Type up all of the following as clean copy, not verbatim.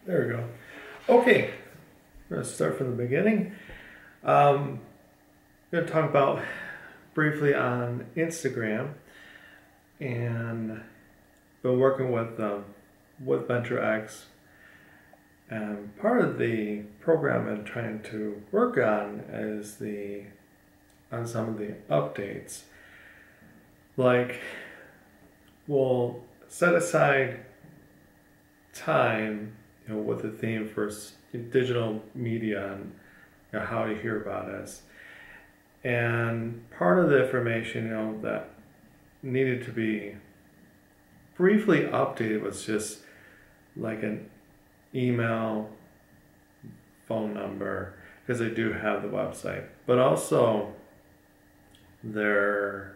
There we go. Okay, we're going to start from the beginning. I'm going to talk about briefly on Instagram, and been working with VentureX, and part of the program I'm trying to work on is on some of the updates. Like, we'll set aside time, with the theme for digital media and how to hear about us. And part of the information, that needed to be briefly updated was just like an email, phone number, because they do have the website, but also their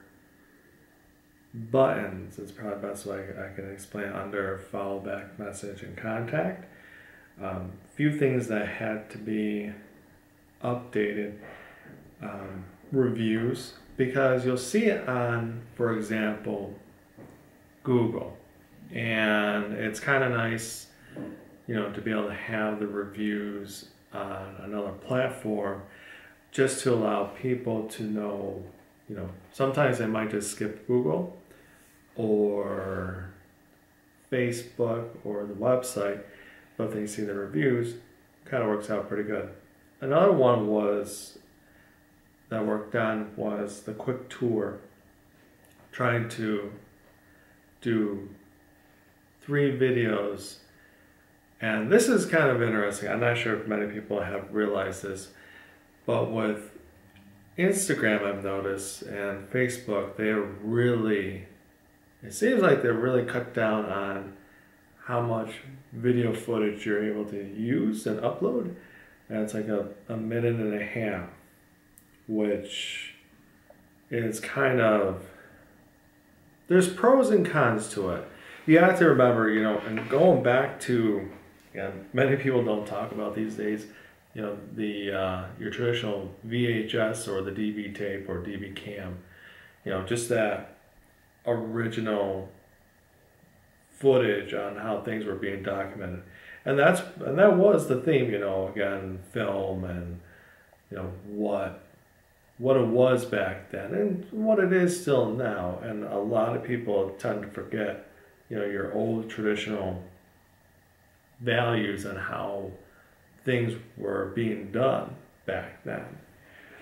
buttons is probably the best way I can explain under follow back, message, and contact. Few things that had to be updated. Reviews, because you'll see it on, for example, Google, and it's kind of nice, to be able to have the reviews on another platform, just to allow people to know, sometimes they might just skip Google or Facebook or the website, but if they see the reviews, kind of works out pretty good. Another one that worked on was the quick tour, trying to do 3 videos. And this is kind of interesting. I'm not sure if many people have realized this, but with Instagram, I've noticed, and Facebook, it seems like they're really cut down on how much video footage you're able to use and upload. And it's like a minute and a half, which is there's pros and cons to it. You have to remember, and going back to, many people don't talk about these days, your traditional VHS or the DV tape or DV cam, just that original footage on how things were being documented. And that was the theme, again, film and, what it was back then and what it is still now. And a lot of people tend to forget, your old traditional values and how things were being done back then.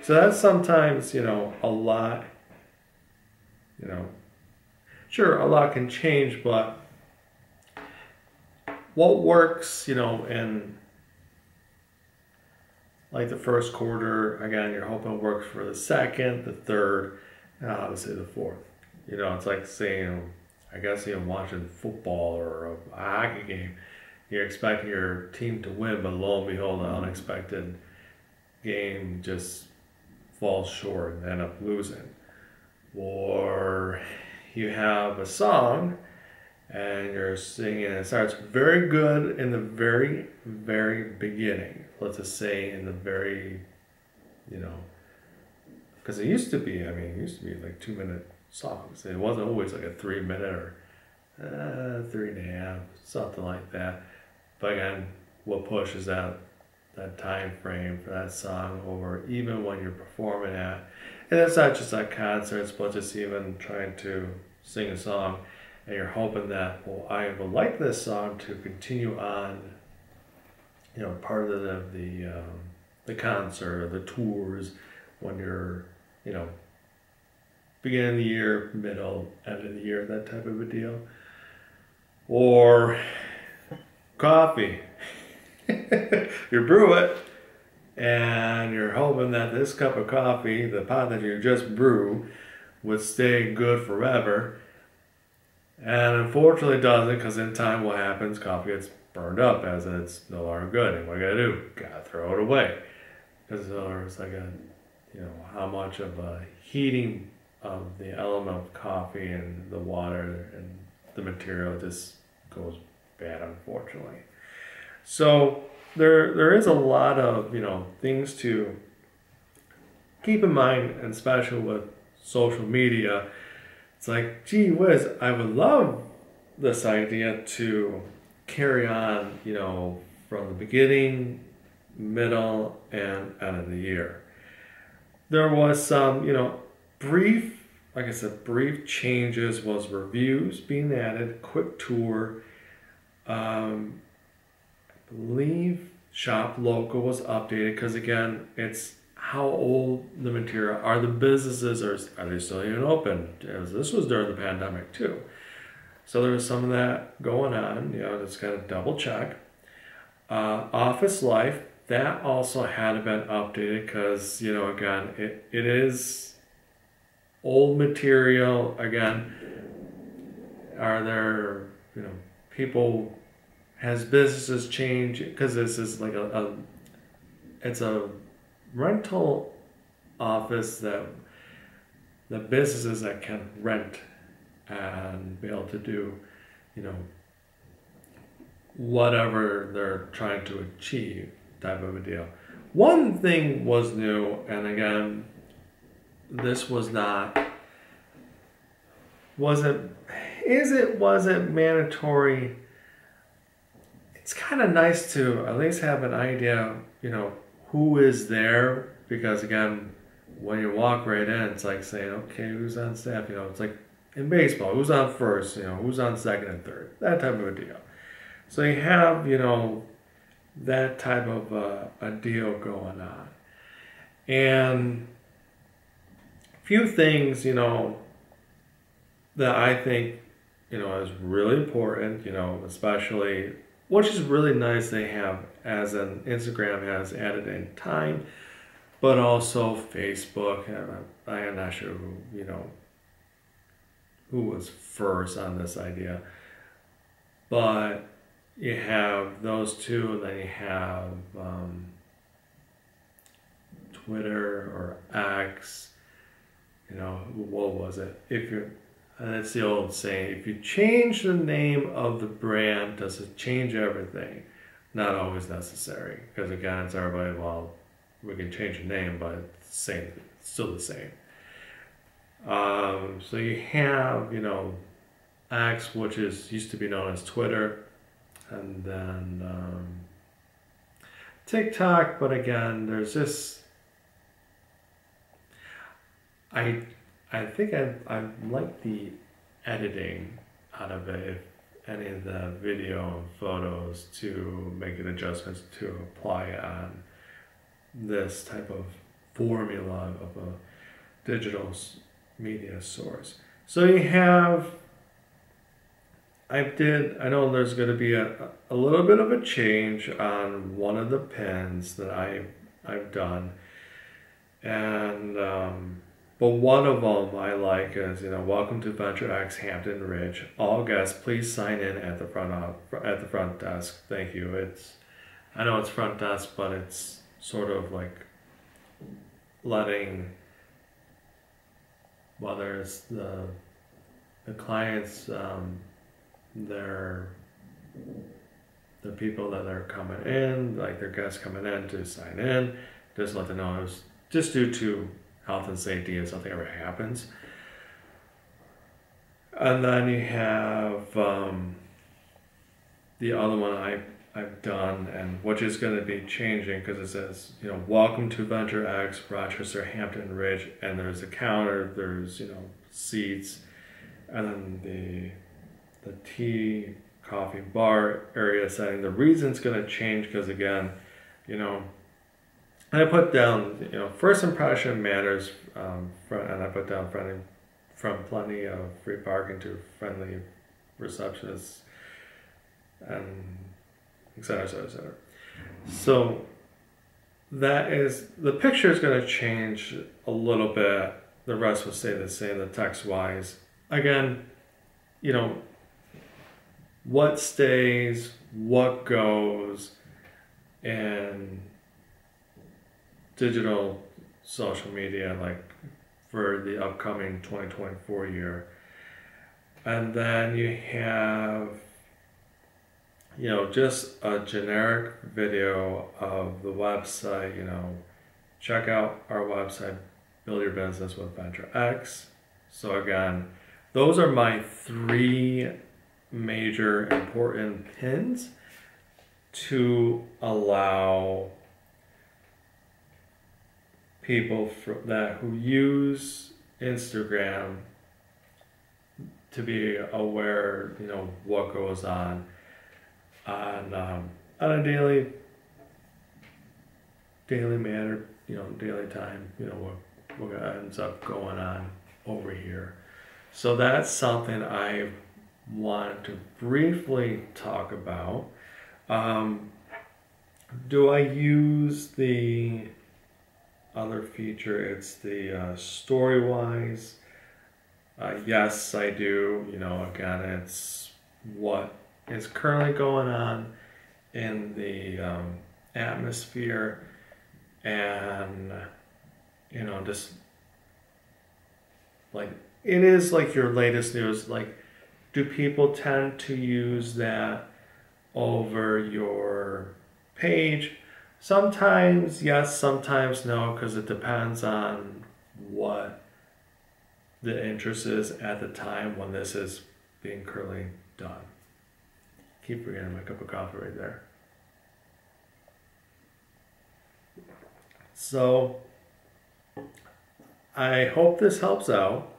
So that's sometimes, a lot, sure, a lot can change, but what works, in like the first quarter, again, you're hoping it works for the second, the third, and obviously the fourth. It's like saying, I guess, watching football or a hockey game. You're expecting your team to win, but lo and behold, an unexpected game just falls short and end up losing. Or you have a song and you're singing, and it starts very good in the very, very beginning. Let's just say in the very, because it used to be like 2-minute songs. It wasn't always like a 3-minute or 3.5, something like that. But again, what pushes that time frame for that song over even when you're performing at, and it's not just at concerts, but just even trying to sing a song, and you're hoping that, well, I would like this song to continue on, part of the concert or the tours when you're, beginning of the year, middle, end of the year, that type of a deal. Or coffee. You brew it, and you're hoping that this cup of coffee, the pot that you just brew, would stay good forever. And unfortunately it doesn't, because in time what happens, coffee gets burned up as it's no longer good. And what you gotta do? Gotta throw it away. Because there's like how much of a heating of the element of coffee and the water and the material just goes bad, unfortunately. So there is a lot of things to keep in mind, and especially with social media. It's like, gee whiz, I would love this idea to carry on, from the beginning, middle, and end of the year. There was some, brief, like I said, brief changes. Was reviews being added, quick tour. I believe shop logo was updated because again, it's how old the material are. The businesses are they still even open? As this was during the pandemic too, so there was some of that going on. Just gotta double check. Office life, that also had been updated because again, it is old material. Again, are there people, has businesses changed? Because this is like it's a rental office that the businesses that can rent and be able to do whatever they're trying to achieve type of a deal. One thing was new, and again, this wasn't mandatory. It's kind of nice to at least have an idea, who is there, because again, when you walk right in, it's like saying, okay, who's on staff? It's like in baseball, who's on first, who's on second and third, that type of a deal. So you have, that type of a deal going on. And a few things, that I think, is really important, especially, which is really nice they have, as an Instagram has added in time, but also Facebook. I am not sure who was first on this idea, but you have those two, and then you have Twitter or X. What was it? And it's the old saying, if you change the name of the brand, does it change everything? Not always necessary, because again, it's everybody, well, we can change the name, but it's still the same. So you have, X, which used to be known as Twitter, and then TikTok, but again, there's just, I think I like the editing out of it, if any of the video and photos, to make an adjustments to apply on this type of formula of a digital media source. So you have, I know there's going to be a little bit of a change on one of the pins that I've done, and but one of them I like is, welcome to Venture X Hampton Ridge. All guests, please sign in at the front desk. Thank you. I know it's front desk, but it's sort of like letting, whether it's the clients, their people that are coming in, like their guests coming in to sign in, just let them know it was just due to health and safety if something ever happens. And then you have the other one I've done, and which is going to be changing, because it says, welcome to Venture X, Rochester, Hampton Ridge, and there's a counter, there's, seats, and then the tea, coffee, bar area setting. The reason it's going to change, because again, I put down, first impression matters, and I put down from plenty of free parking to friendly receptionists, and et cetera, et cetera, et cetera. So that is, the picture is going to change a little bit. The rest will stay the same, the text-wise. Again, what stays, what goes, and digital social media, like for the upcoming 2024 year. And then you have, just a generic video of the website. Check out our website, Build Your Business with Venture X. So again, those are my 3 major important pins. to allow people who use Instagram to be aware, what goes on a daily manner, daily time, what ends up going on over here. So that's something I wanted to briefly talk about. Do I use the other feature? It's the Storywise. Yes, I do. Again, it's what is currently going on in the atmosphere, and just like it is like your latest news. Like, do people tend to use that over your page? Sometimes yes, sometimes no, because it depends on what the interest is at the time when this is being currently done. Keep forgetting my cup of coffee right there. So I hope this helps out,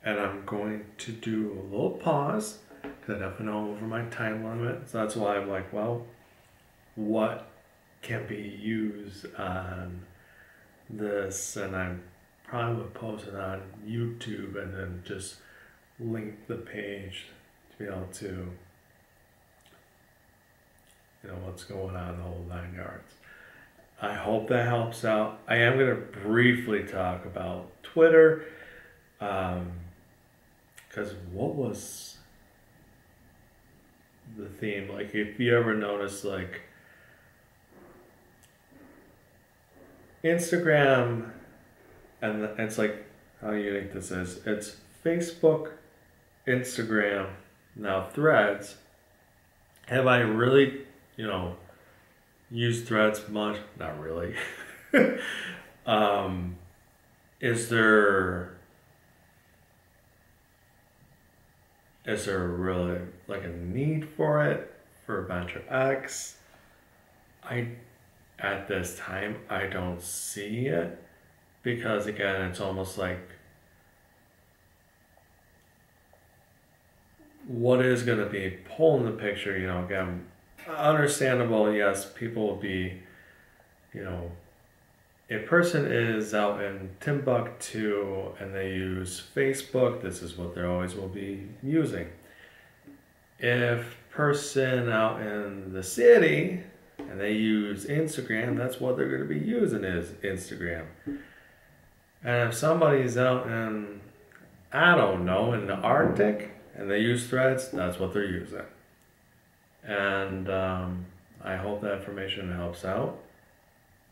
and I'm going to do a little pause because I definitely know I'm over my time limit. So that's why I'm like, well, what can be used on this? And I'm probably would post it on YouTube and then just link the page to be able to, what's going on, the whole 9 yards. I hope that helps out. I am going to briefly talk about Twitter, because what was the theme? Like, if you ever notice, like, Instagram, and it's like, how unique this is. It's Facebook, Instagram, now Threads. Have I really, used Threads much? Not really. Is there really like a need for it for Venture X? At this time, I don't see it, because again, it's almost like, what is going to be pulling the picture? Again, understandable, yes, people will be, a person is out in Timbuktu and they use Facebook, this is what they always will be using. If person out in the city and they use Instagram, that's what they're going to be using, is Instagram. And if somebody's out in, I don't know, in the Arctic and they use Threads, that's what they're using. And I hope that information helps out.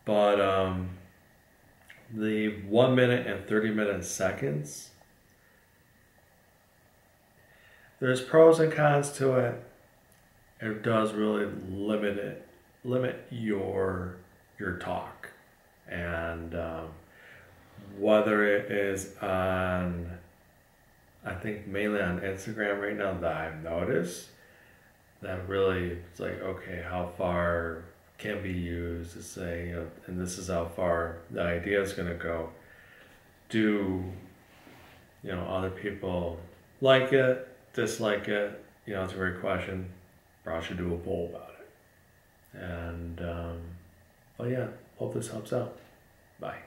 But the 1 minute and 30 seconds, there's pros and cons to it. It does really limit your talk, and whether it is on, I think mainly on Instagram right now that I've noticed, that really, it's like, okay, how far can be used to say, and this is how far the idea is going to go. Do, other people like it, dislike it? It's a great question. Probably should do a poll about it. And, but yeah, hope this helps out. Bye.